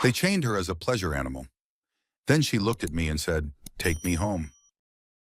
They chained her as a pleasure animal. Then she looked at me and said, "Take me home."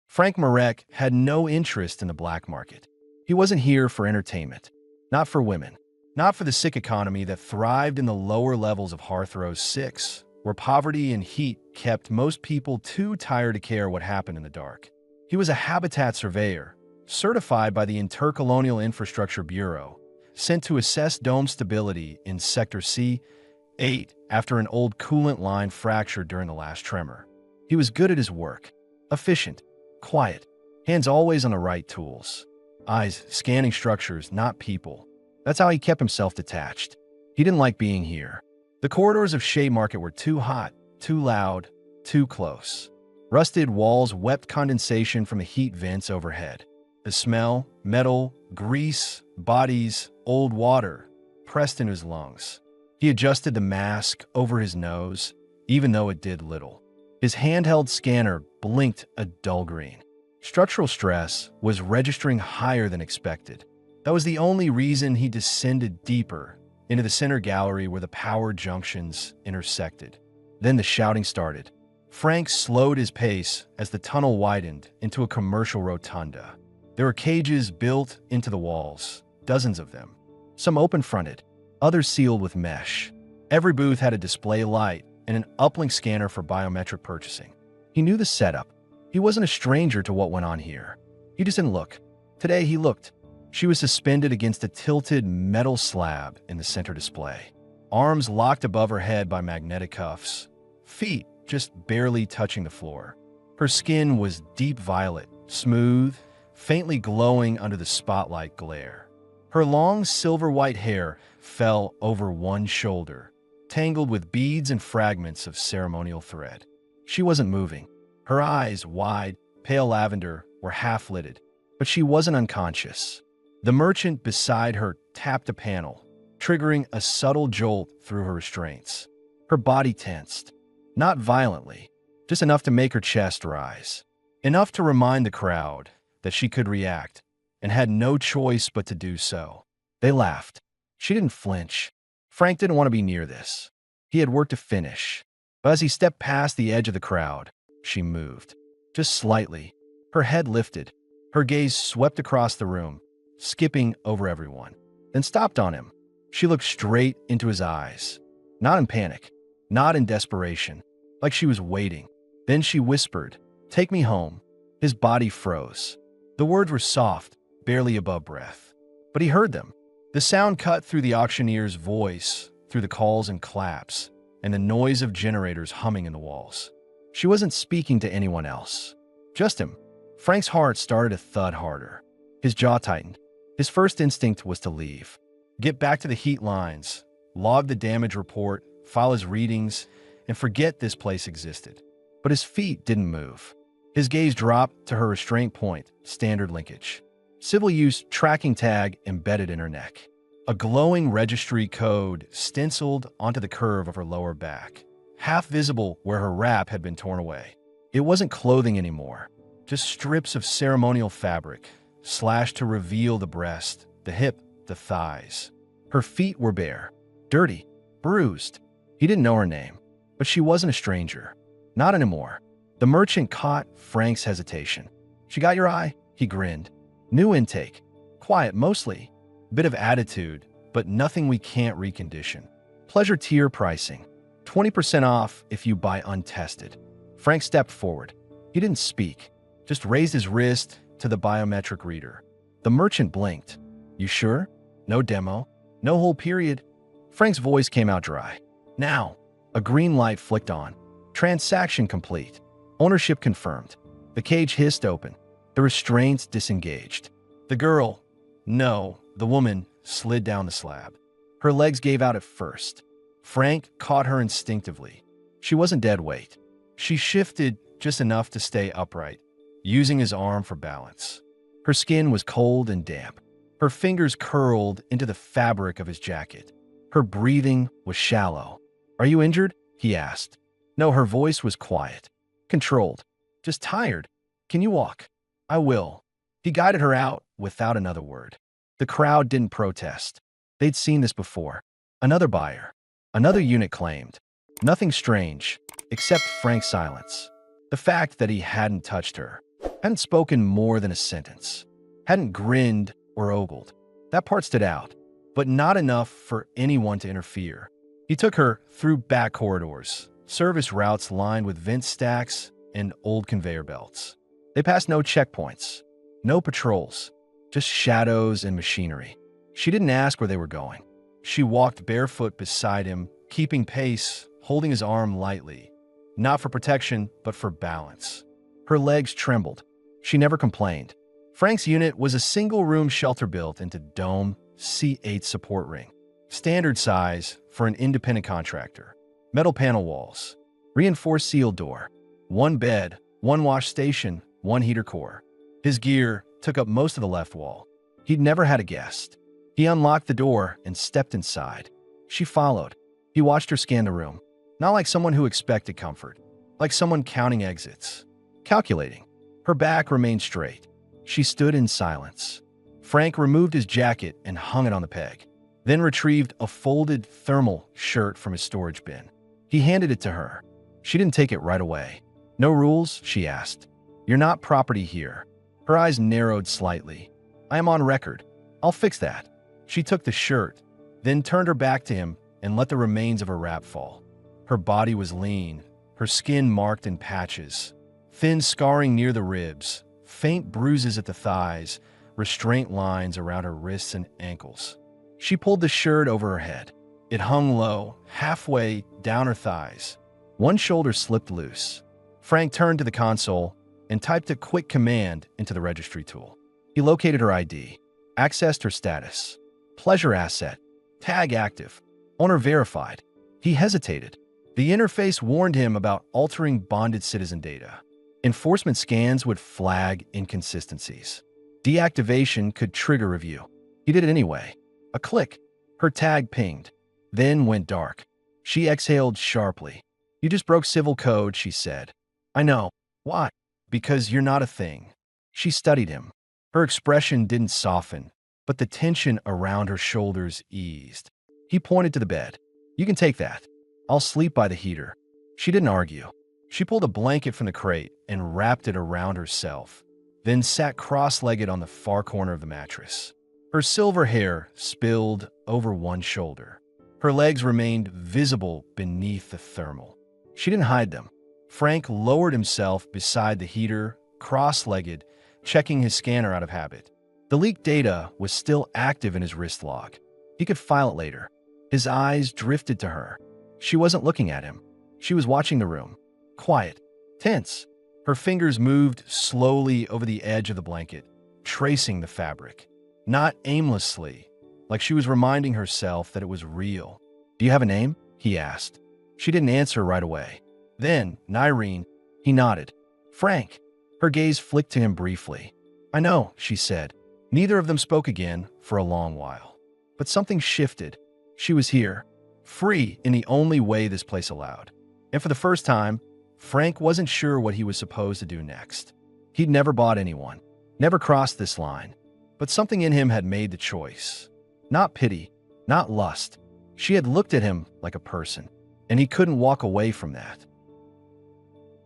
Frank Marek had no interest in the black market. He wasn't here for entertainment, not for women, not for the sick economy that thrived in the lower levels of Hearthrose 6, where poverty and heat kept most people too tired to care what happened in the dark. He was a habitat surveyor, certified by the Intercolonial Infrastructure Bureau, sent to assess dome stability in Sector C8 after an old coolant line fractured during the last tremor. He was good at his work, efficient, quiet, hands always on the right tools, eyes scanning structures, not people. That's how he kept himself detached. He didn't like being here. The corridors of Shea Market were too hot, too loud, too close. Rusted walls wept condensation from the heat vents overhead. The smell, metal, grease, bodies, old water, pressed into his lungs. He adjusted the mask over his nose, even though it did little. His handheld scanner blinked a dull green. Structural stress was registering higher than expected. That was the only reason he descended deeper into the center gallery where the power junctions intersected. Then the shouting started. Frank slowed his pace as the tunnel widened into a commercial rotunda. There were cages built into the walls, dozens of them. Some open-fronted, others sealed with mesh. Every booth had a display light and an uplink scanner for biometric purchasing. He knew the setup. He wasn't a stranger to what went on here. He just didn't look. Today he looked. She was suspended against a tilted metal slab in the center display. Arms locked above her head by magnetic cuffs. Feet just barely touching the floor. Her skin was deep violet, smooth, faintly glowing under the spotlight glare. Her long silver-white hair fell over one shoulder, tangled with beads and fragments of ceremonial thread. She wasn't moving. Her eyes, wide, pale lavender, were half-lidded, but she wasn't unconscious. The merchant beside her tapped a panel, triggering a subtle jolt through her restraints. Her body tensed, not violently, just enough to make her chest rise, enough to remind the crowd that she could react and had no choice but to do so. They laughed. She didn't flinch. Frank didn't want to be near this. He had work to finish. But as he stepped past the edge of the crowd, she moved, just slightly. Her head lifted. Her gaze swept across the room, skipping over everyone, then stopped on him. She looked straight into his eyes, not in panic, not in desperation, like she was waiting. Then she whispered, "Take me home." His body froze. The words were soft, barely above breath, but he heard them. The sound cut through the auctioneer's voice, through the calls and claps, and the noise of generators humming in the walls. She wasn't speaking to anyone else, just him. Frank's heart started to thud harder. His jaw tightened. His first instinct was to leave, get back to the heat lines, log the damage report, file his readings, and forget this place existed. But his feet didn't move. His gaze dropped to her restraint point, standard linkage. Civil use tracking tag embedded in her neck. A glowing registry code stenciled onto the curve of her lower back, half visible where her wrap had been torn away. It wasn't clothing anymore, just strips of ceremonial fabric, slashed to reveal the breast, the hip, the thighs. Her feet were bare, dirty, bruised. He didn't know her name, but she wasn't a stranger. Not anymore. The merchant caught Frank's hesitation. "She got your eye?" He grinned. "New intake. Quiet, mostly. Bit of attitude, but nothing we can't recondition. Pleasure tier pricing. 20% off if you buy untested." Frank stepped forward. He didn't speak, just raised his wrist to the biometric reader. The merchant blinked. "You sure? No demo? No whole period?" Frank's voice came out dry. "Now." A green light flicked on. Transaction complete. Ownership confirmed. The cage hissed open. The restraints disengaged. The girl, no, the woman, slid down the slab. Her legs gave out at first. Frank caught her instinctively. She wasn't dead weight. She shifted just enough to stay upright, using his arm for balance. Her skin was cold and damp. Her fingers curled into the fabric of his jacket. Her breathing was shallow. "Are you injured?" he asked. No, her voice was quiet, controlled, just tired. "Can you walk?" "I will." He guided her out without another word. The crowd didn't protest. They'd seen this before. Another buyer. Another unit claimed. Nothing strange, except Frank's silence. The fact that he hadn't touched her, hadn't spoken more than a sentence, hadn't grinned or ogled. That part stood out, but not enough for anyone to interfere. He took her through back corridors, service routes lined with vent stacks and old conveyor belts. They passed no checkpoints, no patrols, just shadows and machinery. She didn't ask where they were going. She walked barefoot beside him, keeping pace, holding his arm lightly, not for protection, but for balance. Her legs trembled. She never complained. Frank's unit was a single-room shelter built into dome C8 support ring. Standard size for an independent contractor. Metal panel walls. Reinforced sealed door. One bed, one wash station, one heater core. His gear took up most of the left wall. He'd never had a guest. He unlocked the door and stepped inside. She followed. He watched her scan the room. Not like someone who expected comfort. Like someone counting exits. Calculating. Her back remained straight. She stood in silence. Frank removed his jacket and hung it on the peg, then retrieved a folded thermal shirt from his storage bin. He handed it to her. She didn't take it right away. "No rules?" she asked. "You're not property here." Her eyes narrowed slightly. "I am on record. I'll fix that." She took the shirt, then turned her back to him and let the remains of her wrap fall. Her body was lean, her skin marked in patches, thin scarring near the ribs, faint bruises at the thighs, restraint lines around her wrists and ankles. She pulled the shirt over her head. It hung low, halfway down her thighs. One shoulder slipped loose. Frank turned to the console and typed a quick command into the registry tool. He located her ID, accessed her status. Pleasure asset. Tag active. Owner verified. He hesitated. The interface warned him about altering bonded citizen data. Enforcement scans would flag inconsistencies. Deactivation could trigger review. He did it anyway. A click. Her tag pinged, then went dark. She exhaled sharply. "You just broke civil code," she said. "I know. Why?" "Because you're not a thing." She studied him. Her expression didn't soften, but the tension around her shoulders eased. He pointed to the bed. "You can take that. I'll sleep by the heater." She didn't argue. She pulled a blanket from the crate and wrapped it around herself, then sat cross-legged on the far corner of the mattress. Her silver hair spilled over one shoulder. Her legs remained visible beneath the thermal. She didn't hide them. Frank lowered himself beside the heater, cross-legged, checking his scanner out of habit. The leaked data was still active in his wrist log. He could file it later. His eyes drifted to her. She wasn't looking at him. She was watching the room. Quiet. Tense. Her fingers moved slowly over the edge of the blanket, tracing the fabric. Not aimlessly, like she was reminding herself that it was real. "Do you have a name?" he asked. She didn't answer right away. Then, Narration. He nodded. "Frank." Her gaze flicked to him briefly. "I know," she said. Neither of them spoke again for a long while. But something shifted. She was here, free in the only way this place allowed. And for the first time, Frank wasn't sure what he was supposed to do next. He'd never bought anyone, never crossed this line. But something in him had made the choice. Not pity, not lust. She had looked at him like a person, and he couldn't walk away from that.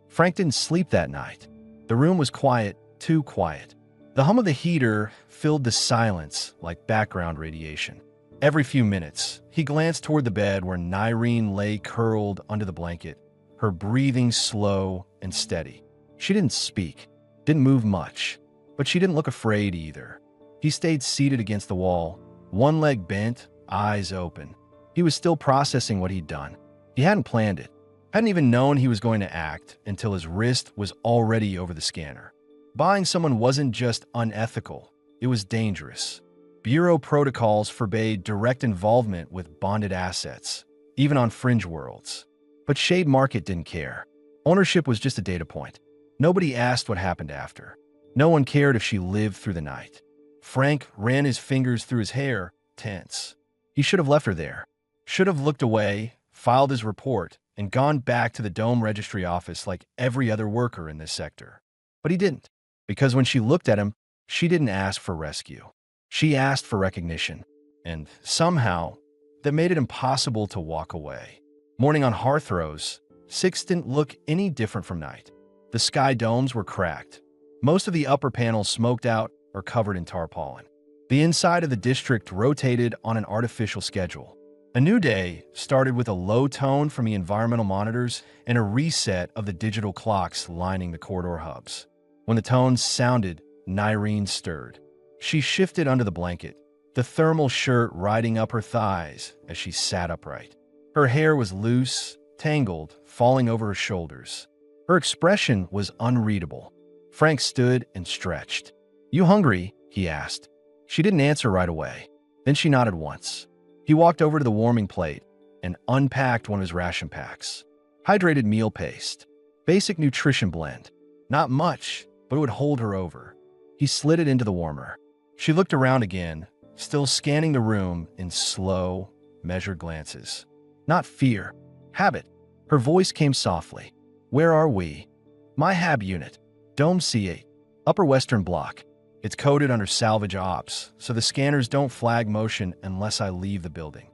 Frank didn't sleep that night. The room was quiet, too quiet. The hum of the heater filled the silence like background radiation. Every few minutes, he glanced toward the bed where Narration lay curled under the blanket, her breathing slow and steady. She didn't speak, didn't move much, but she didn't look afraid either. He stayed seated against the wall, one leg bent, eyes open. He was still processing what he'd done. He hadn't planned it, hadn't even known he was going to act until his wrist was already over the scanner. Buying someone wasn't just unethical, it was dangerous. Bureau protocols forbade direct involvement with bonded assets, even on fringe worlds. But Shade Market didn't care. Ownership was just a data point. Nobody asked what happened after. No one cared if she lived through the night. Frank ran his fingers through his hair, tense. He should have left her there. Should have looked away, filed his report, and gone back to the Dome Registry office like every other worker in this sector. But he didn't, because when she looked at him, she didn't ask for rescue. She asked for recognition, and somehow, that made it impossible to walk away. Morning on Hearthrose, 6 didn't look any different from night. The sky domes were cracked. Most of the upper panels smoked out or covered in tarpaulin. The inside of the district rotated on an artificial schedule. A new day started with a low tone from the environmental monitors and a reset of the digital clocks lining the corridor hubs. When the tones sounded, Narration stirred. She shifted under the blanket, the thermal shirt riding up her thighs as she sat upright. Her hair was loose, tangled, falling over her shoulders. Her expression was unreadable. Frank stood and stretched. "You hungry?" he asked. She didn't answer right away. Then she nodded once. He walked over to the warming plate and unpacked one of his ration packs. Hydrated meal paste. Basic nutrition blend. Not much, but it would hold her over. He slid it into the warmer. She looked around again, still scanning the room in slow, measured glances. Not fear. Habit. Her voice came softly. "Where are we?" "My HAB unit. Dome C8. Upper Western Block. It's coded under salvage ops, so the scanners don't flag motion unless I leave the building."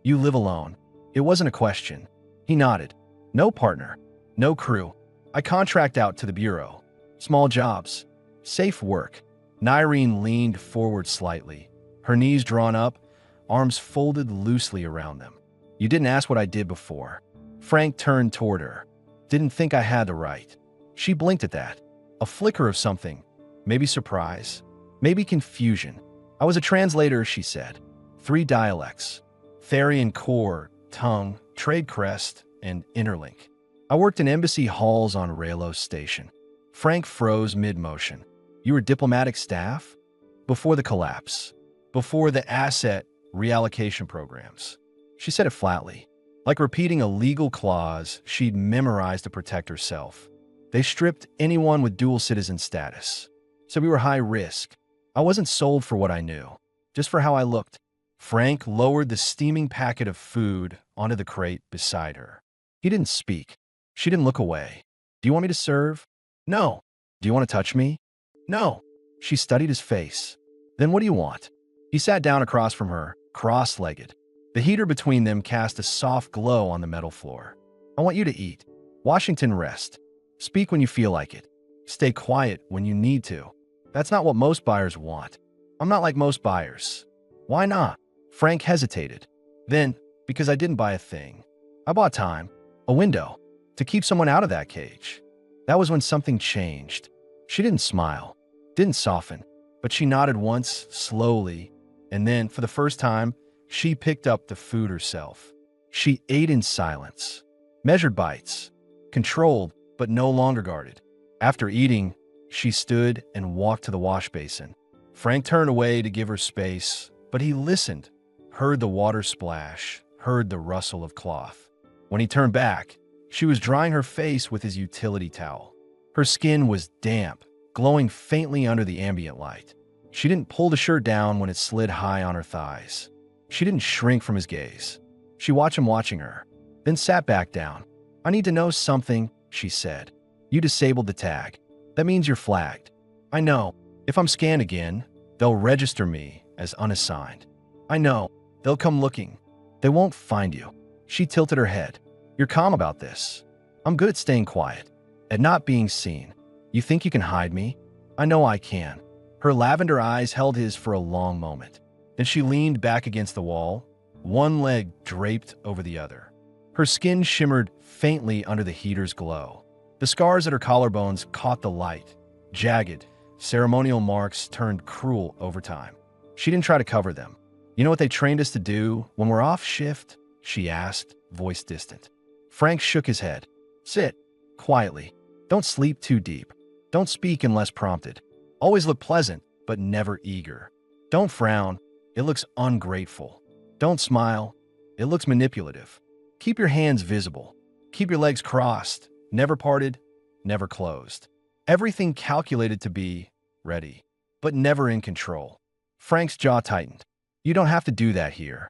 "You live alone." It wasn't a question. He nodded. "No partner. No crew. I contract out to the Bureau. Small jobs. Safe work." Narration leaned forward slightly, her knees drawn up, arms folded loosely around them. "You didn't ask what I did before." Frank turned toward her. "Didn't think I had the right." She blinked at that. A flicker of something. Maybe surprise. Maybe confusion. "I was a translator," she said. 3 dialects. Therian Core, Tongue, Trade Crest, and Interlink. I worked in embassy halls on Raylos Station. Frank froze mid-motion. "You were diplomatic staff?" "Before the collapse. Before the asset reallocation programs." She said it flatly, like repeating a legal clause she'd memorized to protect herself. "They stripped anyone with dual citizen status. So we were high risk. I wasn't sold for what I knew, just for how I looked." Frank lowered the steaming packet of food onto the crate beside her. He didn't speak. She didn't look away. "Do you want me to serve?" "No." "Do you want to touch me?" "No." She studied his face. "Then what do you want?" He sat down across from her, cross-legged. The heater between them cast a soft glow on the metal floor. "I want you to eat. Washington rest. Speak when you feel like it. Stay quiet when you need to. That's not what most buyers want. I'm not like most buyers." "Why not?" Frank hesitated. Then, "Because I didn't buy a thing. I bought time. A window. To keep someone out of that cage." That was when something changed. She didn't smile. Didn't soften. But she nodded once, slowly, and then, for the first time, she picked up the food herself. She ate in silence. Measured bites. Controlled, but no longer guarded. After eating, she stood and walked to the wash basin. Frank turned away to give her space, but he listened, heard the water splash, heard the rustle of cloth. When he turned back, she was drying her face with his utility towel. Her skin was damp, glowing faintly under the ambient light. She didn't pull the shirt down when it slid high on her thighs. She didn't shrink from his gaze. She watched him watching her, then sat back down. "I need to know something," she said. "You disabled the tag. That means you're flagged." "I know. If I'm scanned again, they'll register me as unassigned." "I know. They'll come looking. They won't find you." She tilted her head. "You're calm about this. I'm good at staying quiet, at not being seen. You think you can hide me? I know I can." Her lavender eyes held his for a long moment. Then she leaned back against the wall, one leg draped over the other. Her skin shimmered faintly under the heater's glow. The scars at her collarbones caught the light. Jagged, ceremonial marks turned cruel over time. She didn't try to cover them. "You know what they trained us to do when we're off shift?" she asked, voice distant. Frank shook his head. "Sit. Quietly. Don't sleep too deep. Don't speak unless prompted. Always look pleasant, but never eager. Don't frown. It looks ungrateful. Don't smile. It looks manipulative. Keep your hands visible. Keep your legs crossed, never parted, never closed. Everything calculated to be ready, but never in control." Frank's jaw tightened. "You don't have to do that here."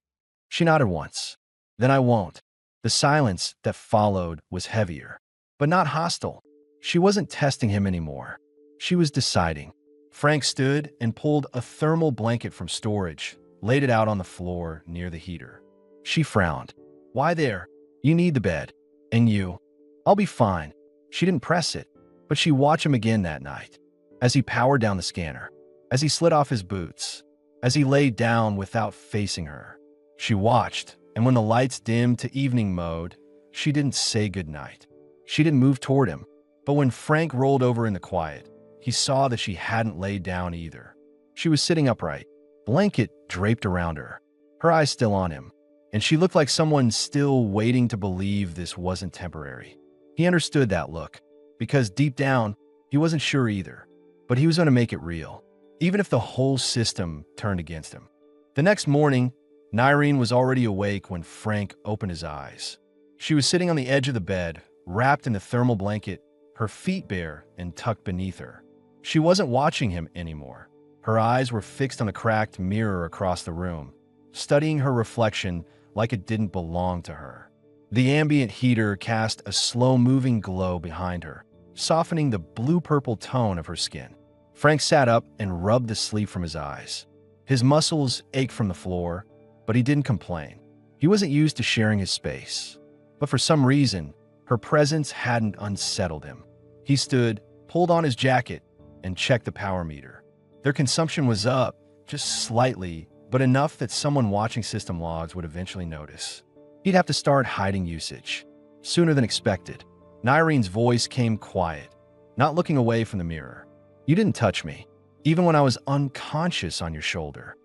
She nodded once. "Then I won't." The silence that followed was heavier, but not hostile. She wasn't testing him anymore. She was deciding. Frank stood and pulled a thermal blanket from storage, laid it out on the floor near the heater. She frowned. "Why there?" You need the bed. And you. I'll be fine. She didn't press it, but she watched him again that night. As he powered down the scanner, as he slid off his boots, as he lay down without facing her. She watched, and when the lights dimmed to evening mode, she didn't say goodnight. She didn't move toward him, but when Frank rolled over in the quiet, he saw that she hadn't laid down either. She was sitting upright, blanket draped around her, her eyes still on him, and she looked like someone still waiting to believe this wasn't temporary. He understood that look, because deep down, he wasn't sure either, but he was going to make it real, even if the whole system turned against him. The next morning, Narration was already awake when Frank opened his eyes. She was sitting on the edge of the bed, wrapped in a thermal blanket, her feet bare and tucked beneath her. She wasn't watching him anymore. Her eyes were fixed on the cracked mirror across the room, studying her reflection like it didn't belong to her. The ambient heater cast a slow-moving glow behind her, softening the blue-purple tone of her skin. Frank sat up and rubbed the sleep from his eyes. His muscles ached from the floor, but he didn't complain. He wasn't used to sharing his space. But for some reason, her presence hadn't unsettled him. He stood, pulled on his jacket, and checked the power meter. Their consumption was up, just slightly, but enough that someone watching system logs would eventually notice. He'd have to start hiding usage. Sooner than expected, Naration's voice came quiet, not looking away from the mirror. You didn't touch me, even when I was unconscious on your shoulder.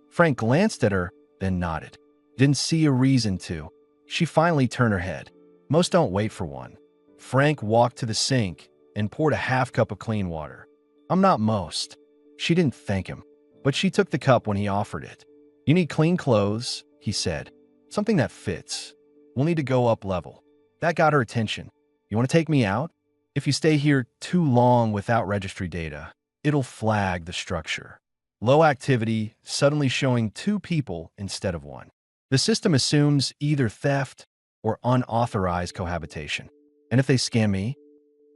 Frank glanced at her, then nodded. Didn't see a reason to. She finally turned her head. Most don't wait for one. Frank walked to the sink and poured a half cup of clean water. I'm not most. She didn't thank him, but she took the cup when he offered it. You need clean clothes, he said. Something that fits. We'll need to go up level. That got her attention. You want to take me out? If you stay here too long without registry data, it'll flag the structure. Low activity, suddenly showing 2 people instead of 1. The system assumes either theft or unauthorized cohabitation. And if they scam me,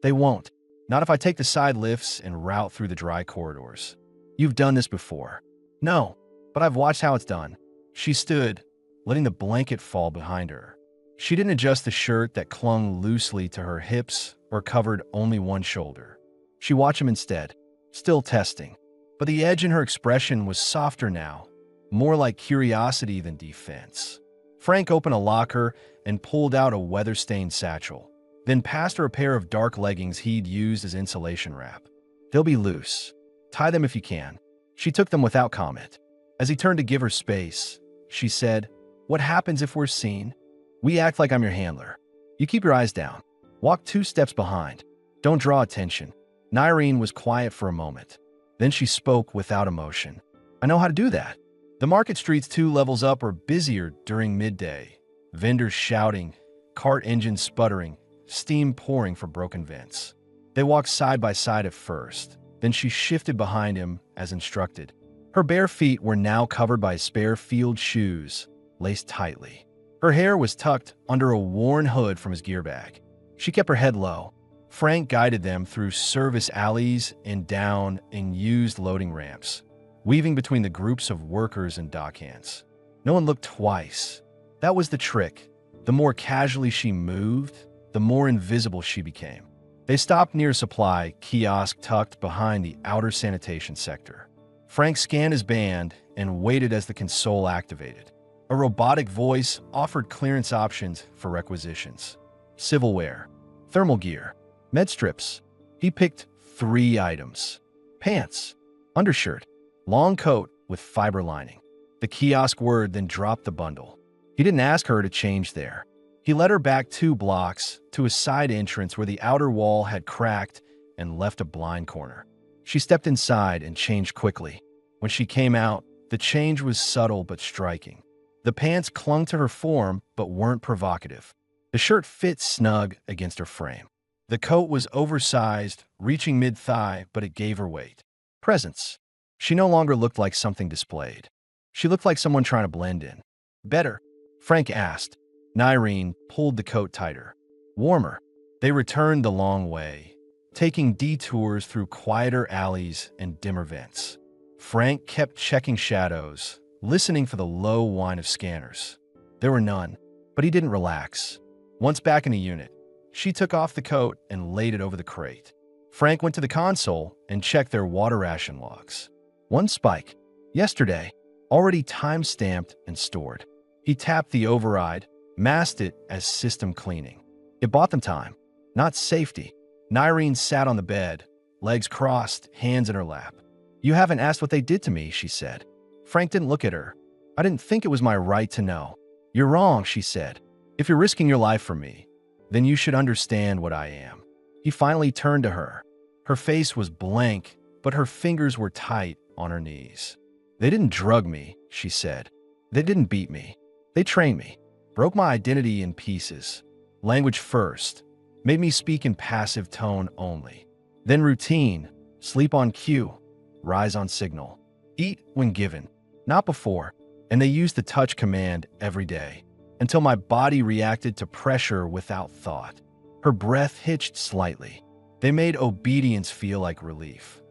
they won't. Not if I take the side lifts and route through the dry corridors. You've done this before. No, but I've watched how it's done. She stood, letting the blanket fall behind her. She didn't adjust the shirt that clung loosely to her hips or covered only one shoulder. She watched him instead, still testing. But the edge in her expression was softer now, more like curiosity than defense. Frank opened a locker and pulled out a weather-stained satchel, then passed her a pair of dark leggings he'd used as insulation wrap. They'll be loose. Tie them if you can. She took them without comment. As he turned to give her space, she said, What happens if we're seen? We act like I'm your handler. You keep your eyes down. Walk 2 steps behind. Don't draw attention. Narration was quiet for a moment. Then she spoke without emotion. I know how to do that. The market streets 2 levels up are busier during midday. Vendors shouting, cart engines sputtering, steam pouring from broken vents. They walked side by side at first. Then she shifted behind him as instructed. Her bare feet were now covered by spare field shoes, laced tightly. Her hair was tucked under a worn hood from his gear bag. She kept her head low. Frank guided them through service alleys and down and used loading ramps, weaving between the groups of workers and dockhands. No one looked twice. That was the trick. The more casually she moved, the more invisible she became. They stopped near a supply kiosk tucked behind the outer sanitation sector. Frank scanned his band and waited as the console activated. A robotic voice offered clearance options for requisitions. Civilware, thermal gear, med strips. He picked 3 items. Pants, undershirt, long coat with fiber lining. The kiosk word then dropped the bundle. He didn't ask her to change there. He led her back 2 blocks to a side entrance where the outer wall had cracked and left a blind corner. She stepped inside and changed quickly. When she came out, the change was subtle but striking. The pants clung to her form but weren't provocative. The shirt fit snug against her frame. The coat was oversized, reaching mid-thigh, but it gave her weight. Presence. She no longer looked like something displayed. She looked like someone trying to blend in. Better? Frank asked. Narration pulled the coat tighter. Warmer. They returned the long way, taking detours through quieter alleys and dimmer vents. Frank kept checking shadows, listening for the low whine of scanners. There were none, but he didn't relax. Once back in the unit, she took off the coat and laid it over the crate. Frank went to the console and checked their water ration logs. One spike. Yesterday. Already time-stamped and stored. He tapped the override, masked it as system cleaning. It bought them time, not safety. Narration sat on the bed, legs crossed, hands in her lap. "You haven't asked what they did to me," she said. Frank didn't look at her. "I didn't think it was my right to know." "You're wrong," she said. "If you're risking your life for me, then you should understand what I am." He finally turned to her. Her face was blank, but her fingers were tight on her knees. "They didn't drug me," she said. "They didn't beat me. They trained me, broke my identity in pieces. Language first, made me speak in passive tone only. Then routine, sleep on cue, rise on signal, eat when given, not before. And they used the touch command every day, until my body reacted to pressure without thought." Her breath hitched slightly. "They made obedience feel like relief."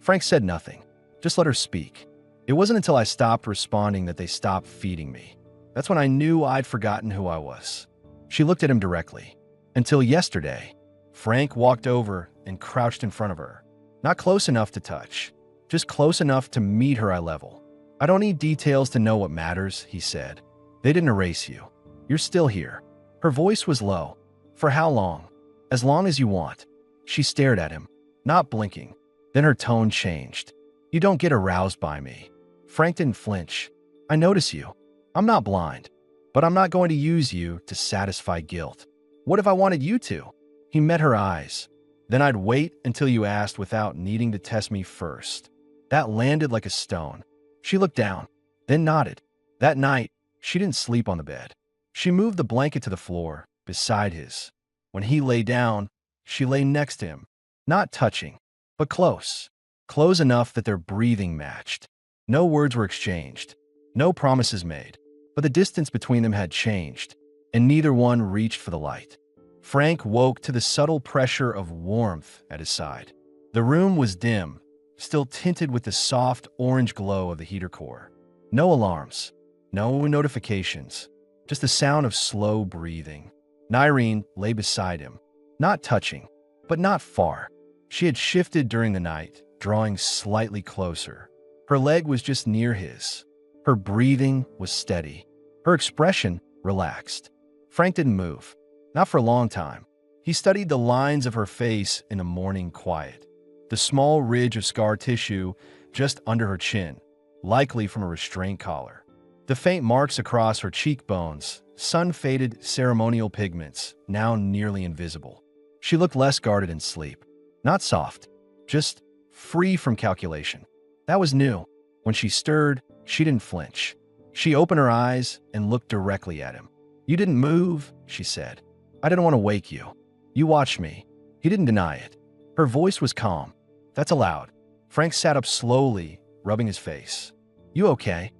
Frank said nothing, just let her speak. "It wasn't until I stopped responding that they stopped feeding me. That's when I knew I'd forgotten who I was." She looked at him directly. "Until yesterday." Frank walked over and crouched in front of her. Not close enough to touch, just close enough to meet her eye level. "I don't need details to know what matters," he said. "They didn't erase you. You're still here." Her voice was low. "For how long?" "As long as you want." She stared at him, not blinking. Then her tone changed. "You don't get aroused by me." Frank didn't flinch. "I notice you. I'm not blind, but I'm not going to use you to satisfy guilt." "What if I wanted you to?" He met her eyes. "Then I'd wait until you asked without needing to test me first." That landed like a stone. She looked down, then nodded. That night, she didn't sleep on the bed. She moved the blanket to the floor, beside his. When he lay down, she lay next to him, not touching, but close. Close enough that their breathing matched. No words were exchanged, no promises made, but the distance between them had changed, and neither one reached for the light. Frank woke to the subtle pressure of warmth at his side. The room was dim, still tinted with the soft orange glow of the heater core. No alarms, no notifications, just the sound of slow breathing. Narration lay beside him, not touching, but not far. She had shifted during the night, drawing slightly closer. Her leg was just near his. Her breathing was steady. Her expression relaxed. Frank didn't move, not for a long time. He studied the lines of her face in the morning quiet. The small ridge of scar tissue just under her chin, likely from a restraint collar. The faint marks across her cheekbones, sun-faded ceremonial pigments, now nearly invisible. She looked less guarded in sleep. Not soft, just free from calculation. That was new. When she stirred, she didn't flinch. She opened her eyes and looked directly at him. "You didn't move," she said. "I didn't want to wake you. You watched me." He didn't deny it. Her voice was calm. "That's allowed." Frank sat up slowly, rubbing his face. "You okay?"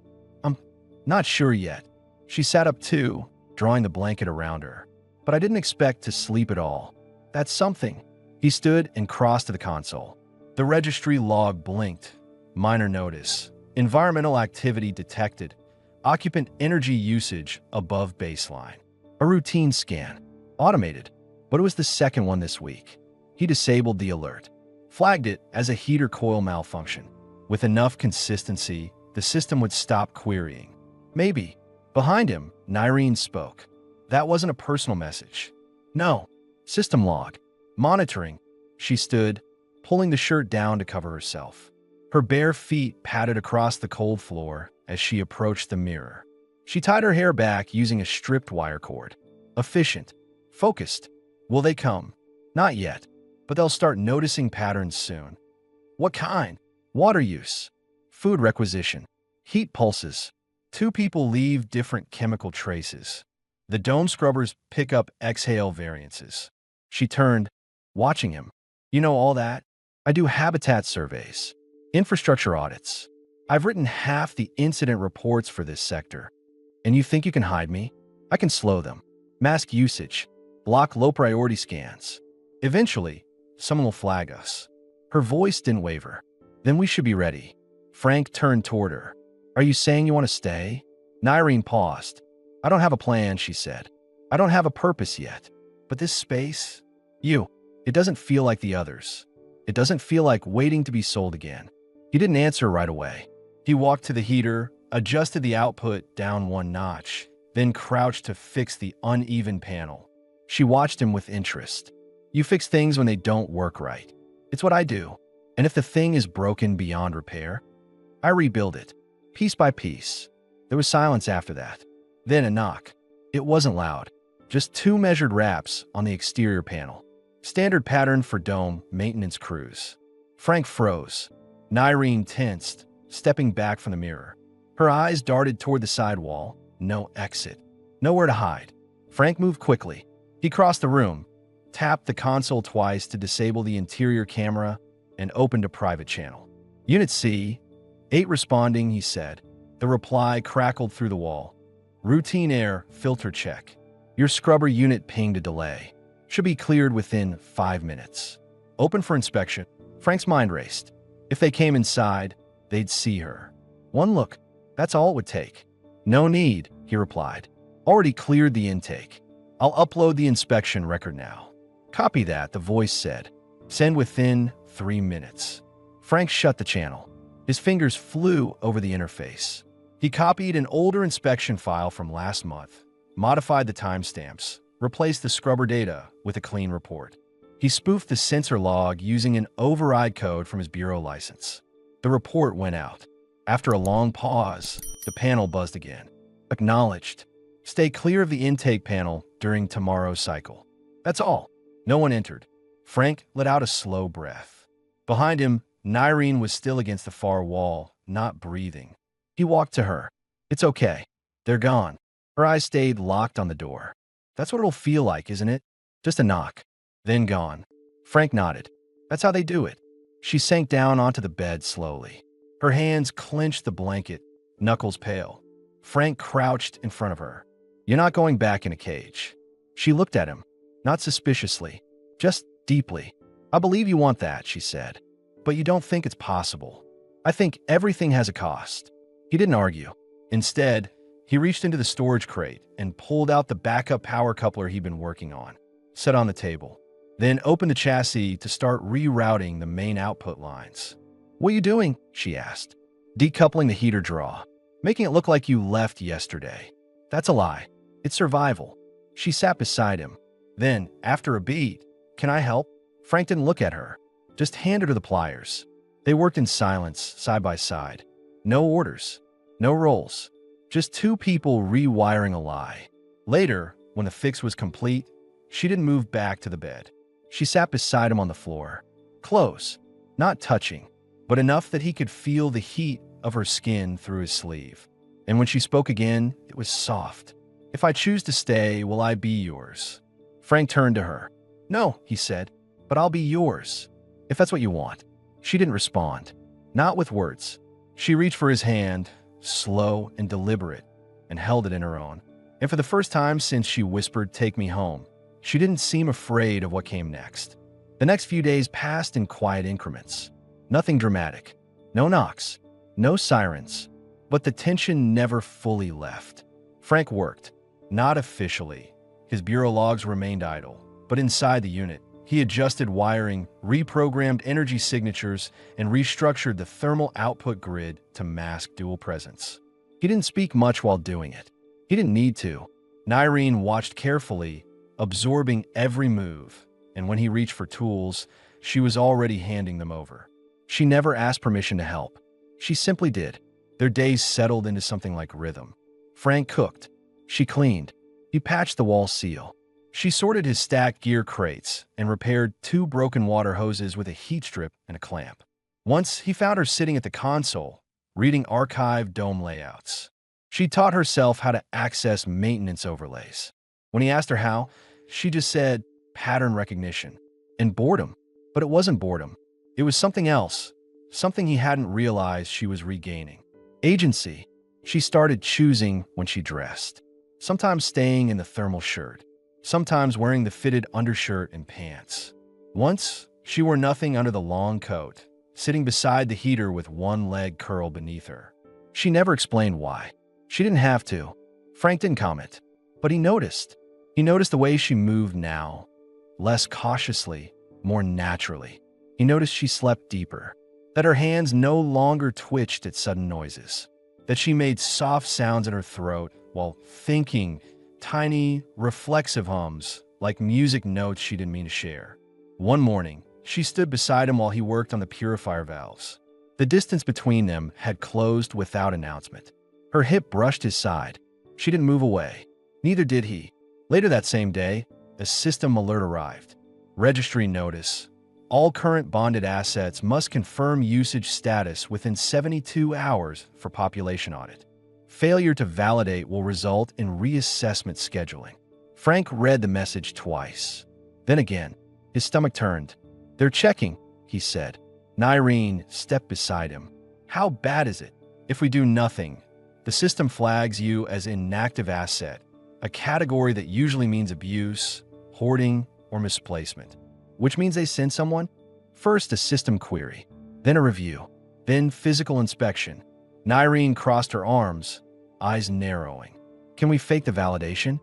"I'm not sure yet." She sat up too, drawing the blanket around her. "But I didn't expect to sleep at all. That's something." He stood and crossed to the console. The registry log blinked. Minor notice. Environmental activity detected. Occupant energy usage above baseline. A routine scan. Automated. But it was the second one this week. He disabled the alert. Flagged it as a heater coil malfunction. With enough consistency, the system would stop querying. Maybe. Behind him, Narration spoke. That wasn't a personal message. No. System log. Monitoring. She stood, pulling the shirt down to cover herself. Her bare feet patted across the cold floor as she approached the mirror. She tied her hair back using a stripped wire cord. Efficient. Focused. Will they come? Not yet, but they'll start noticing patterns soon. What kind? Water use. Food requisition. Heat pulses. Two people leave different chemical traces. The dome scrubbers pick up exhale variances. She turned, watching him. "You know all that? I do habitat surveys. Infrastructure audits. I've written half the incident reports for this sector. And you think you can hide me? I can slow them. Mask usage. Block low-priority scans. Eventually, someone will flag us." Her voice didn't waver. "Then we should be ready." Frank turned toward her. "Are you saying you want to stay?" Narration paused. "I don't have a plan," she said. I don't have a purpose yet. But this space, it doesn't feel like the others. It doesn't feel like waiting to be sold again. He didn't answer right away. He walked to the heater, adjusted the output down one notch, then crouched to fix the uneven panel. She watched him with interest. You fix things when they don't work right. It's what I do. And if the thing is broken beyond repair, I rebuild it, piece by piece. There was silence after that. Then a knock. It wasn't loud. Just 2 measured raps on the exterior panel. Standard pattern for dome maintenance crews. Frank froze. Narration tensed, stepping back from the mirror. Her eyes darted toward the side wall. No exit. Nowhere to hide. Frank moved quickly. He crossed the room, tapped the console twice to disable the interior camera, and opened a private channel. Unit C, 8 responding, he said. The reply crackled through the wall. Routine air filter check. Your scrubber unit pinged a delay. Should be cleared within 5 minutes. Open for inspection. Frank's mind raced. If they came inside, they'd see her. One look. That's all it would take. No need, he replied. Already cleared the intake. I'll upload the inspection record now. Copy that, the voice said. Send within 3 minutes. Frank shut the channel. His fingers flew over the interface. He copied an older inspection file from last month, modified the timestamps, replaced the scrubber data with a clean report. He spoofed the sensor log using an override code from his bureau license. The report went out. After a long pause, the panel buzzed again. Acknowledged. Stay clear of the intake panel during tomorrow's cycle. That's all. No one entered. Frank let out a slow breath. Behind him, Narration was still against the far wall, not breathing. He walked to her. It's okay. They're gone. Her eyes stayed locked on the door. That's what it'll feel like, isn't it? Just a knock. Then gone. Frank nodded. That's how they do it. She sank down onto the bed slowly. Her hands clenched the blanket, knuckles pale. Frank crouched in front of her. You're not going back in a cage. She looked at him, not suspiciously, just deeply. I believe you want that, she said. But you don't think it's possible. I think everything has a cost. He didn't argue. Instead, he reached into the storage crate and pulled out the backup power coupler he'd been working on, set on the table, then opened the chassis to start rerouting the main output lines. What are you doing? She asked. Decoupling the heater draw, making it look like you left yesterday. That's a lie. It's survival. She sat beside him. Then, after a beat, can I help? Frank didn't look at her, just handed her the pliers. They worked in silence, side by side. No orders, no roles, just 2 people rewiring a lie. Later, when the fix was complete, she didn't move back to the bed. She sat beside him on the floor, close, not touching, but enough that he could feel the heat of her skin through his sleeve. And when she spoke again, it was soft. If I choose to stay, will I be yours? Frank turned to her. No, he said, but I'll be yours, if that's what you want. She didn't respond, not with words. She reached for his hand, slow and deliberate, and held it in her own. And for the first time since she whispered, "Take me home," she didn't seem afraid of what came next. The next few days passed in quiet increments. Nothing dramatic. No knocks. No sirens. But the tension never fully left. Frank worked. Not officially. His bureau logs remained idle. But inside the unit, he adjusted wiring, reprogrammed energy signatures, and restructured the thermal output grid to mask dual presence. He didn't speak much while doing it. He didn't need to. Narration watched carefully, absorbing every move, and when he reached for tools, she was already handing them over. She never asked permission to help. She simply did. Their days settled into something like rhythm. Frank cooked. She cleaned. He patched the wall seal. She sorted his stacked gear crates and repaired 2 broken water hoses with a heat strip and a clamp. Once, he found her sitting at the console, reading archived dome layouts. She taught herself how to access maintenance overlays. When he asked her how, she just said pattern recognition and boredom. But it wasn't boredom. It was something else, something he hadn't realized she was regaining. Agency. She started choosing when she dressed, sometimes staying in the thermal shirt, sometimes wearing the fitted undershirt and pants. Once, she wore nothing under the long coat, sitting beside the heater with one leg curled beneath her. She never explained why. She didn't have to. Frank didn't comment, but he noticed. He noticed the way she moved now, less cautiously, more naturally. He noticed she slept deeper, that her hands no longer twitched at sudden noises, that she made soft sounds in her throat while thinking, tiny, reflexive hums, like music notes she didn't mean to share. One morning, she stood beside him while he worked on the purifier valves. The distance between them had closed without announcement. Her hip brushed his side. She didn't move away. Neither did he. Later that same day, a system alert arrived. Registry notice. All current bonded assets must confirm usage status within 72 hours for population audit. Failure to validate will result in reassessment scheduling. Frank read the message twice. Then again, his stomach turned. "They're checking," he said. Narration stepped beside him. "How bad is it? If we do nothing, the system flags you as inactive asset, a category that usually means abuse, hoarding, or misplacement. Which means they send someone? First a system query, then a review, then physical inspection." Narration crossed her arms, eyes narrowing. "Can we fake the validation?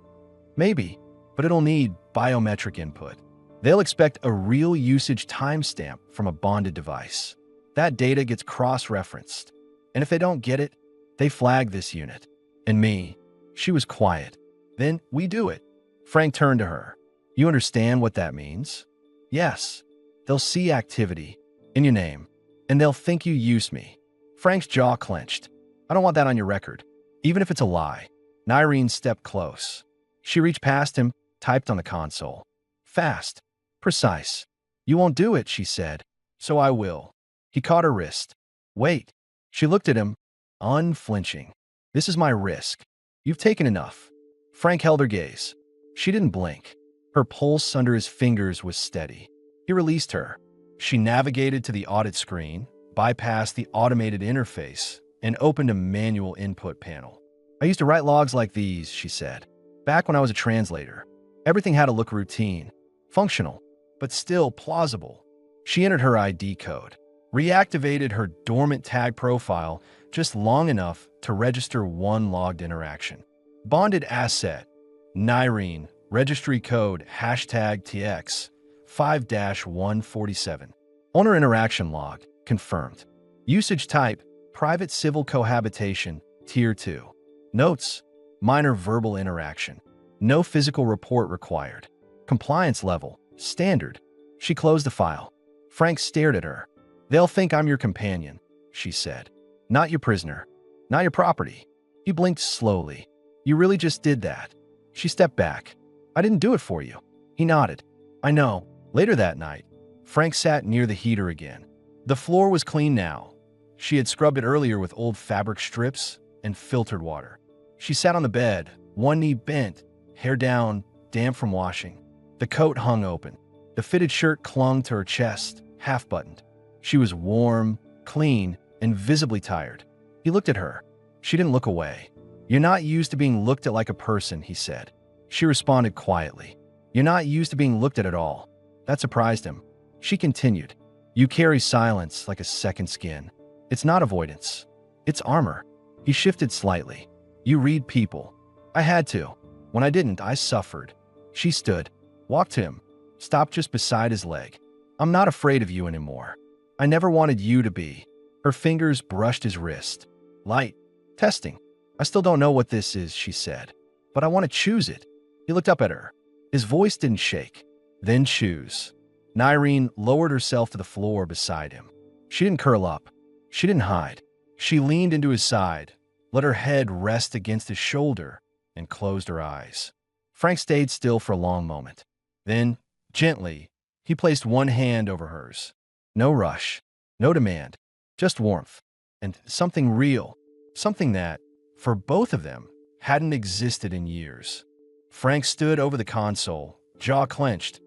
Maybe, but it'll need biometric input. They'll expect a real usage timestamp from a bonded device. That data gets cross-referenced. And if they don't get it, they flag this unit. And me." She was quiet. "Then we do it." Frank turned to her. "You understand what that means?" "Yes. They'll see activity in your name, and they'll think you used me." Frank's jaw clenched. "I don't want that on your record, even if it's a lie." Narration stepped close. She reached past him, typed on the console. Fast. Precise. "You won't do it," she said. "So I will." He caught her wrist. "Wait." She looked at him, unflinching. "This is my risk. You've taken enough." Frank held her gaze. She didn't blink. Her pulse under his fingers was steady. He released her. She navigated to the audit screen, bypassed the automated interface, and opened a manual input panel. "I used to write logs like these," she said. "Back when I was a translator. Everything had to look routine, functional, but still plausible." She entered her ID code, reactivated her dormant tag profile just long enough to register one logged interaction. Bonded asset, Narration, registry code #TX 5-147. Owner interaction log, confirmed. Usage type, private civil cohabitation, Tier 2. Notes, minor verbal interaction. No physical report required. Compliance level, standard. She closed the file. Frank stared at her. "They'll think I'm your companion," she said. "Not your prisoner. Not your property." He blinked slowly. "You really just did that." She stepped back. "I didn't do it for you." He nodded. "I know." Later that night, Frank sat near the heater again. The floor was clean now. She had scrubbed it earlier with old fabric strips and filtered water. She sat on the bed, one knee bent, hair down, damp from washing. The coat hung open. The fitted shirt clung to her chest, half-buttoned. She was warm, clean, and visibly tired. He looked at her. She didn't look away. "You're not used to being looked at like a person," he said. She responded quietly. "You're not used to being looked at all." That surprised him. She continued. "You carry silence like a second skin. It's not avoidance. It's armor." He shifted slightly. "You read people." "I had to. When I didn't, I suffered." She stood, walked to him, stopped just beside his leg. "I'm not afraid of you anymore. I never wanted you to be." Her fingers brushed his wrist. "Light. Testing. I still don't know what this is," she said. "But I want to choose it." He looked up at her. His voice didn't shake. "Then choose." Narration lowered herself to the floor beside him. She didn't curl up. She didn't hide. She leaned into his side, let her head rest against his shoulder, and closed her eyes. Frank stayed still for a long moment. Then, gently, he placed one hand over hers. No rush, no demand, just warmth, and something real, something that, for both of them, hadn't existed in years. Frank stood over the console, jaw clenched,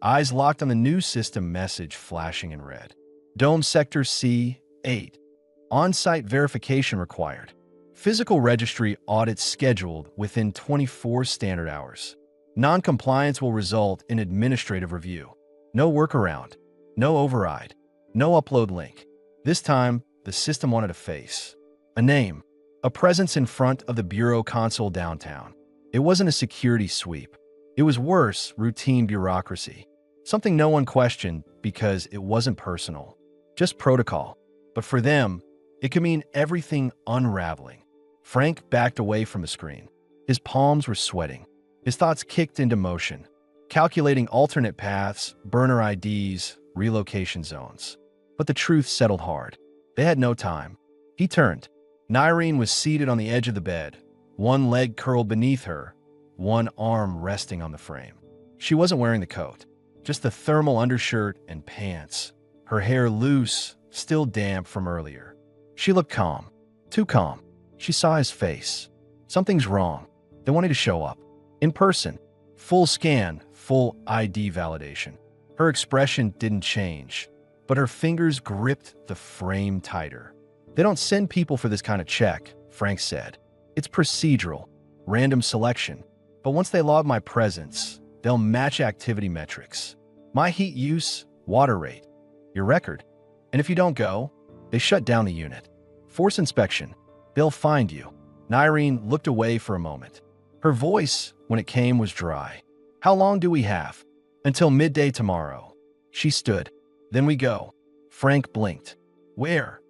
eyes locked on the new system message flashing in red. Dome Sector C-8. On-site verification required. Physical registry audit scheduled within 24 standard hours. Non-compliance will result in administrative review. No workaround, no override, no upload link. This time, the system wanted a face, a name, a presence in front of the bureau console downtown. It wasn't a security sweep. It was worse, routine bureaucracy. Something no one questioned because it wasn't personal, just protocol. But for them, it could mean everything unraveling. Frank backed away from the screen. His palms were sweating. His thoughts kicked into motion, calculating alternate paths, burner IDs, relocation zones. But the truth settled hard. They had no time. He turned. Narration was seated on the edge of the bed, one leg curled beneath her, one arm resting on the frame. She wasn't wearing the coat, just the thermal undershirt and pants, her hair loose, still damp from earlier. She looked calm, too calm. She saw his face. Something's wrong. They wanted to show up. In person. Full scan, full ID validation. Her expression didn't change, but her fingers gripped the frame tighter. They don't send people for this kind of check, Frank said. It's procedural, random selection. But once they log my presence, they'll match activity metrics. My heat use, water rate, your record. And if you don't go, they shut down the unit. Force inspection. They'll find you. Narration looked away for a moment. Her voice, when it came, was dry. How long do we have? Until midday tomorrow. She stood. Then we go. Frank blinked. Where?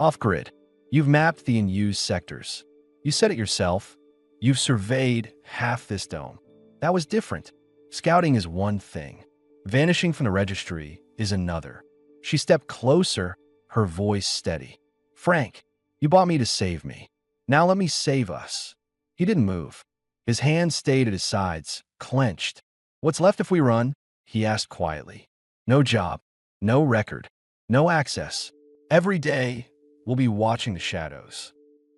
Off-grid. You've mapped the unused sectors. You said it yourself. You've surveyed half this dome. That was different. Scouting is one thing. Vanishing from the registry is another. She stepped closer, her voice steady. Frank, you brought me to save me. Now let me save us. He didn't move. His hands stayed at his sides, clenched. What's left if we run? He asked quietly. No job, no record, no access. Every day, we'll be watching the shadows.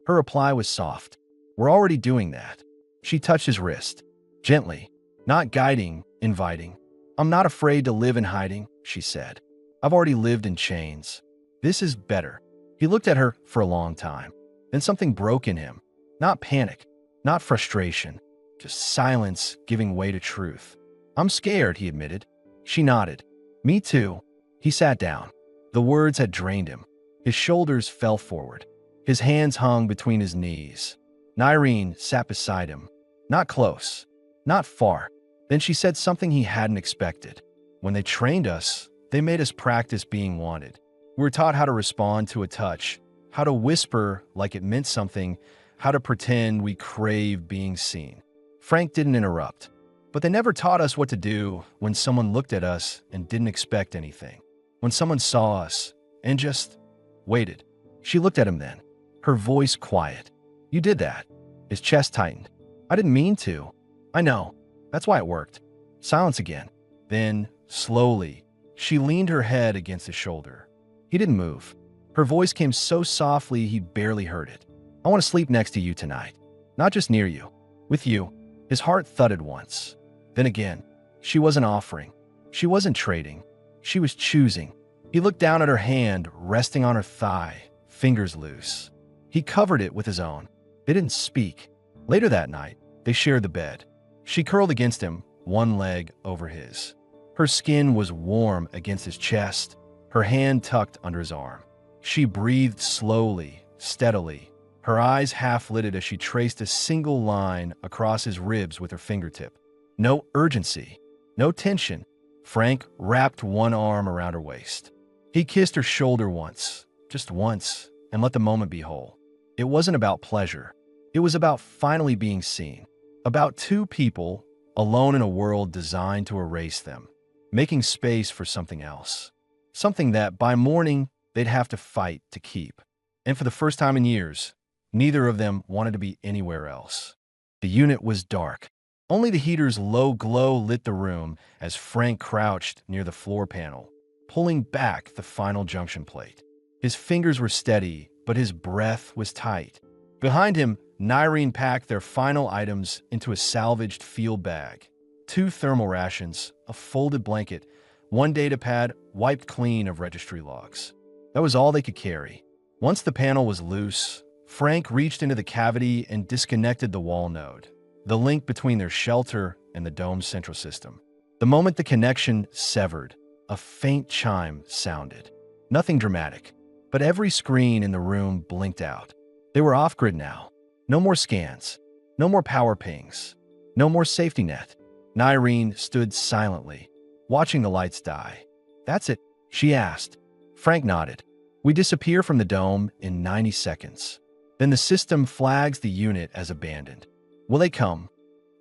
Her reply was soft. We're already doing that. She touched his wrist, gently, not guiding, inviting. I'm not afraid to live in hiding, she said. I've already lived in chains. This is better. He looked at her for a long time. Then something broke in him. Not panic, not frustration, just silence giving way to truth. I'm scared, he admitted. She nodded. Me too. He sat down. The words had drained him. His shoulders fell forward. His hands hung between his knees. Narration sat beside him. Not close, not far. Then she said something he hadn't expected. When they trained us, they made us practice being wanted. We were taught how to respond to a touch, how to whisper like it meant something, how to pretend we crave being seen. Frank didn't interrupt. But they never taught us what to do when someone looked at us and didn't expect anything. When someone saw us and just waited. She looked at him then, her voice quiet. You did that. His chest tightened. I didn't mean to. I know. That's why it worked. Silence again. Then, slowly, she leaned her head against his shoulder. He didn't move. Her voice came so softly he barely heard it. I want to sleep next to you tonight. Not just near you. With you. His heart thudded once. Then again. She wasn't offering. She wasn't trading. She was choosing. He looked down at her hand, resting on her thigh, fingers loose. He covered it with his own. They didn't speak. Later that night, they shared the bed. She curled against him, one leg over his. Her skin was warm against his chest, her hand tucked under his arm. She breathed slowly, steadily, her eyes half-lidded as she traced a single line across his ribs with her fingertip. No urgency, no tension. Frank wrapped one arm around her waist. He kissed her shoulder once, just once, and let the moment be whole. It wasn't about pleasure. It was about finally being seen. About two people, alone in a world designed to erase them, making space for something else. Something that, by morning, they'd have to fight to keep. And for the first time in years, neither of them wanted to be anywhere else. The unit was dark. Only the heater's low glow lit the room as Frank crouched near the floor panel, pulling back the final junction plate. His fingers were steady, but his breath was tight. Behind him, Narration packed their final items into a salvaged field bag. 2 thermal rations, a folded blanket, 1 data pad wiped clean of registry logs. That was all they could carry. Once the panel was loose, Frank reached into the cavity and disconnected the wall node, the link between their shelter and the dome's central system. The moment the connection severed, a faint chime sounded. Nothing dramatic, but every screen in the room blinked out. They were off-grid now. No more scans, no more power pings, no more safety net. Narration stood silently, watching the lights die. "That's it?" she asked. Frank nodded. "We disappear from the dome in 90 seconds. Then the system flags the unit as abandoned. Will they come?"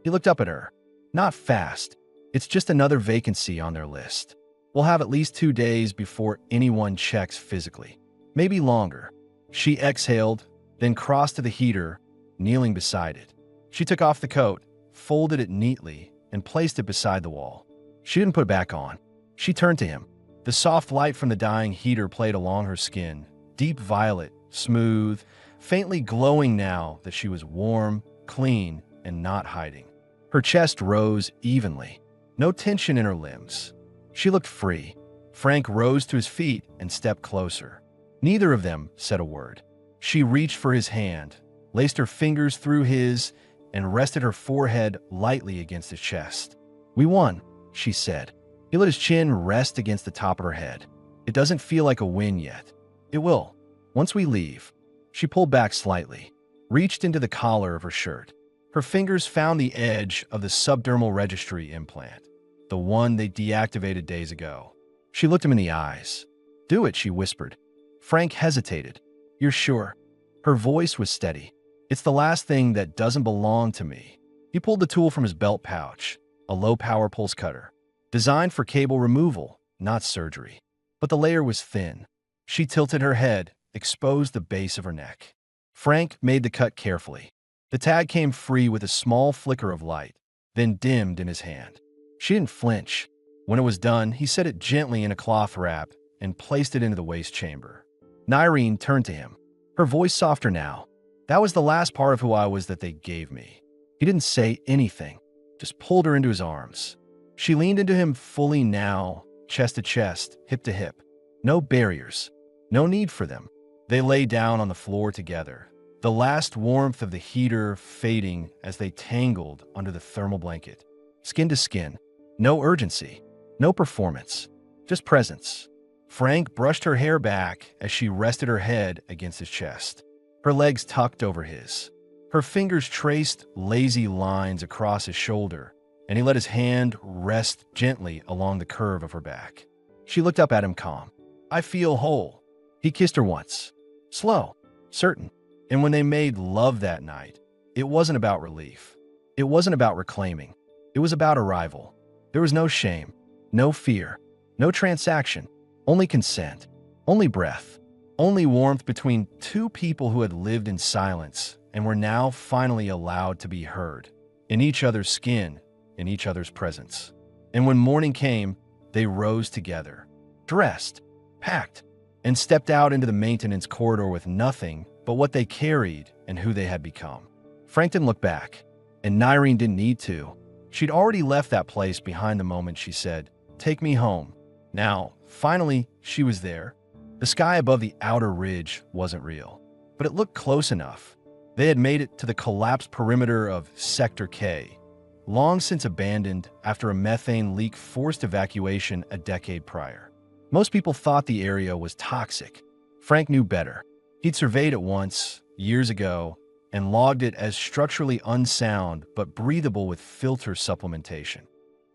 He looked up at her. "Not fast. It's just another vacancy on their list. We'll have at least 2 days before anyone checks physically. Maybe longer." She exhaled, then crossed to the heater, kneeling beside it. She took off the coat, folded it neatly, and placed it beside the wall. She didn't put it back on. She turned to him. The soft light from the dying heater played along her skin, deep violet, smooth, faintly glowing now that she was warm, clean, and not hiding. Her chest rose evenly, no tension in her limbs. She looked free. Frank rose to his feet and stepped closer. Neither of them said a word. She reached for his hand, laced her fingers through his, and rested her forehead lightly against his chest. "We won," she said. He let his chin rest against the top of her head. "It doesn't feel like a win yet. It will, once we leave." She pulled back slightly, reached into the collar of her shirt. Her fingers found the edge of the subdermal registry implant, the one they deactivated days ago. She looked him in the eyes. "Do it," she whispered. Frank hesitated. "You're sure?" Her voice was steady. "It's the last thing that doesn't belong to me." He pulled the tool from his belt pouch, a low-power pulse cutter, designed for cable removal, not surgery. But the layer was thin. She tilted her head, exposed the base of her neck. Frank made the cut carefully. The tag came free with a small flicker of light, then dimmed in his hand. She didn't flinch. When it was done, he set it gently in a cloth wrap and placed it into the waste chamber. Narration turned to him, her voice softer now. "That was the last part of who I was that they gave me." He didn't say anything, just pulled her into his arms. She leaned into him fully now, chest to chest, hip to hip. No barriers, no need for them. They lay down on the floor together, the last warmth of the heater fading as they tangled under the thermal blanket. Skin to skin, no urgency, no performance, just presence. Frank brushed her hair back as she rested her head against his chest, her legs tucked over his. Her fingers traced lazy lines across his shoulder, and he let his hand rest gently along the curve of her back. She looked up at him calm. "I feel whole." He kissed her once. Slow, certain. And when they made love that night, it wasn't about relief. It wasn't about reclaiming. It was about arrival. There was no shame, no fear, no transaction, only consent, only breath, only warmth between two people who had lived in silence and were now finally allowed to be heard, in each other's skin, in each other's presence. And when morning came, they rose together, dressed, packed, and stepped out into the maintenance corridor with nothing but what they carried and who they had become. Frank didn't look back, and Narration didn't need to. She'd already left that place behind the moment she said, "Take me home." Now, finally, she was there. The sky above the outer ridge wasn't real, but it looked close enough. They had made it to the collapsed perimeter of Sector K, long since abandoned after a methane leak forced evacuation a decade prior. Most people thought the area was toxic. Frank knew better. He'd surveyed it once, years ago, and logged it as structurally unsound but breathable with filter supplementation.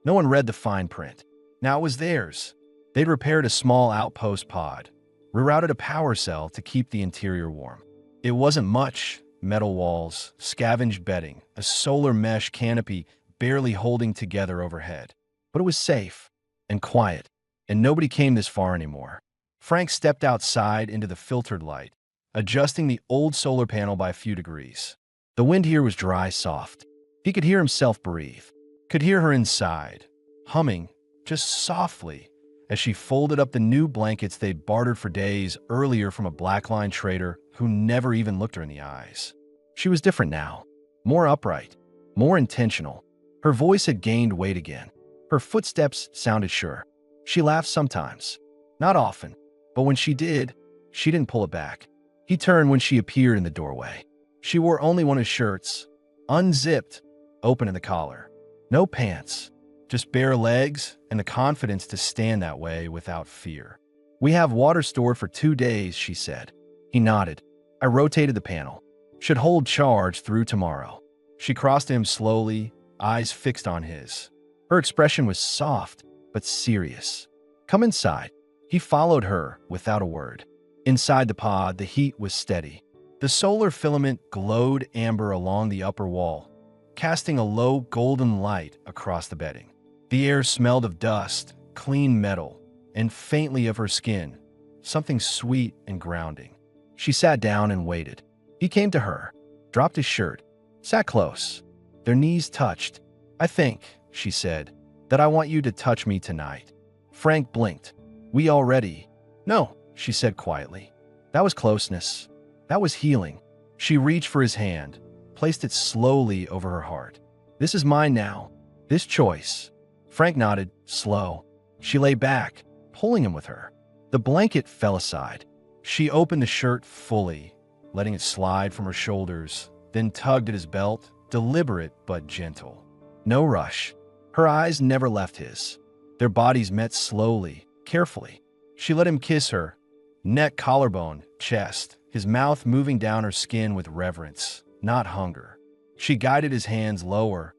No one read the fine print. Now it was theirs. They'd repaired a small outpost pod, rerouted a power cell to keep the interior warm. It wasn't much: metal walls, scavenged bedding, a solar mesh canopy barely holding together overhead. But it was safe and quiet, and nobody came this far anymore. Frank stepped outside into the filtered light, adjusting the old solar panel by a few degrees. The wind here was dry, soft. He could hear himself breathe, could hear her inside, humming, just softly, as she folded up the new blankets they'd bartered for days earlier from a blackline trader who never even looked her in the eyes. She was different now, more upright, more intentional. Her voice had gained weight again. Her footsteps sounded sure. She laughed sometimes, not often, but when she did, she didn't pull it back. He turned when she appeared in the doorway. She wore only one of his shirts, unzipped, open in the collar. No pants, just bare legs and the confidence to stand that way without fear. "We have water stored for 2 days," she said. He nodded. "I rotated the panel. Should hold charge through tomorrow." She crossed to him slowly, eyes fixed on his. Her expression was soft, but serious. "Come inside." He followed her without a word. Inside the pod, the heat was steady. The solar filament glowed amber along the upper wall, casting a low golden light across the bedding. The air smelled of dust, clean metal, and faintly of her skin, something sweet and grounding. She sat down and waited. He came to her, dropped his shirt, sat close. Their knees touched. "I think," she said, "that I want you to touch me tonight." Frank blinked. "We already—" "No," she said quietly. "That was closeness. That was healing." She reached for his hand, placed it slowly over her heart. "This is mine now. This choice." Frank nodded, slow. She lay back, pulling him with her. The blanket fell aside. She opened the shirt fully, letting it slide from her shoulders, then tugged at his belt, deliberate but gentle. No rush. Her eyes never left his. Their bodies met slowly, carefully. She let him kiss her, neck, collarbone, chest, his mouth moving down her skin with reverence, not hunger. She guided his hands lower,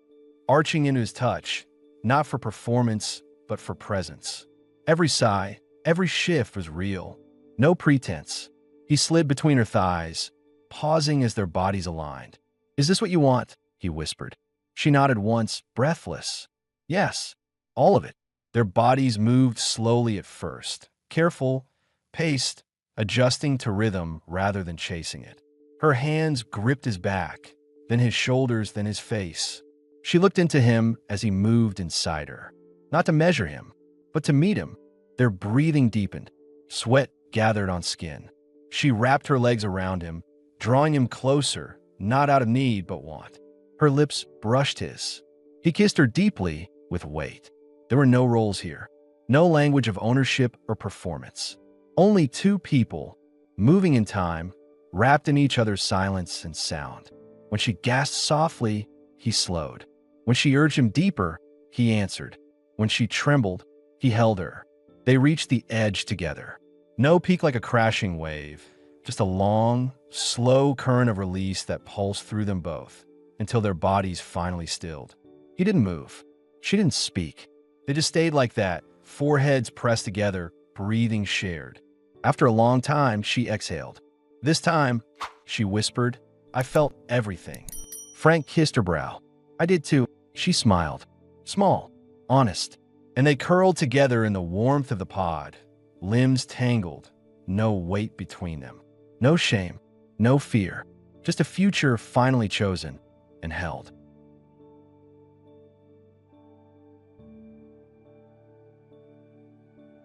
arching into his touch, not for performance, but for presence. Every sigh, every shift was real. No pretense. He slid between her thighs, pausing as their bodies aligned. "Is this what you want?" he whispered. She nodded once, breathless. "Yes, all of it." Their bodies moved slowly at first, careful, paced, adjusting to rhythm rather than chasing it. Her hands gripped his back, then his shoulders, then his face. She looked into him as he moved inside her, not to measure him, but to meet him. Their breathing deepened. Sweat gathered on skin. She wrapped her legs around him, drawing him closer, not out of need but want. Her lips brushed his. He kissed her deeply, with weight. There were no roles here, no language of ownership or performance. Only two people, moving in time, wrapped in each other's silence and sound. When she gasped softly, he slowed. When she urged him deeper, he answered. When she trembled, he held her. They reached the edge together. No peak like a crashing wave, just a long, slow current of release that pulsed through them both, until their bodies finally stilled. He didn't move. She didn't speak. They just stayed like that, foreheads pressed together, breathing shared. After a long time, she exhaled. "This time," she whispered, "I felt everything." Frank kissed her brow. "I did too." She smiled. Small, honest. And they curled together in the warmth of the pod, limbs tangled, no weight between them. No shame, no fear, just a future finally chosen and held.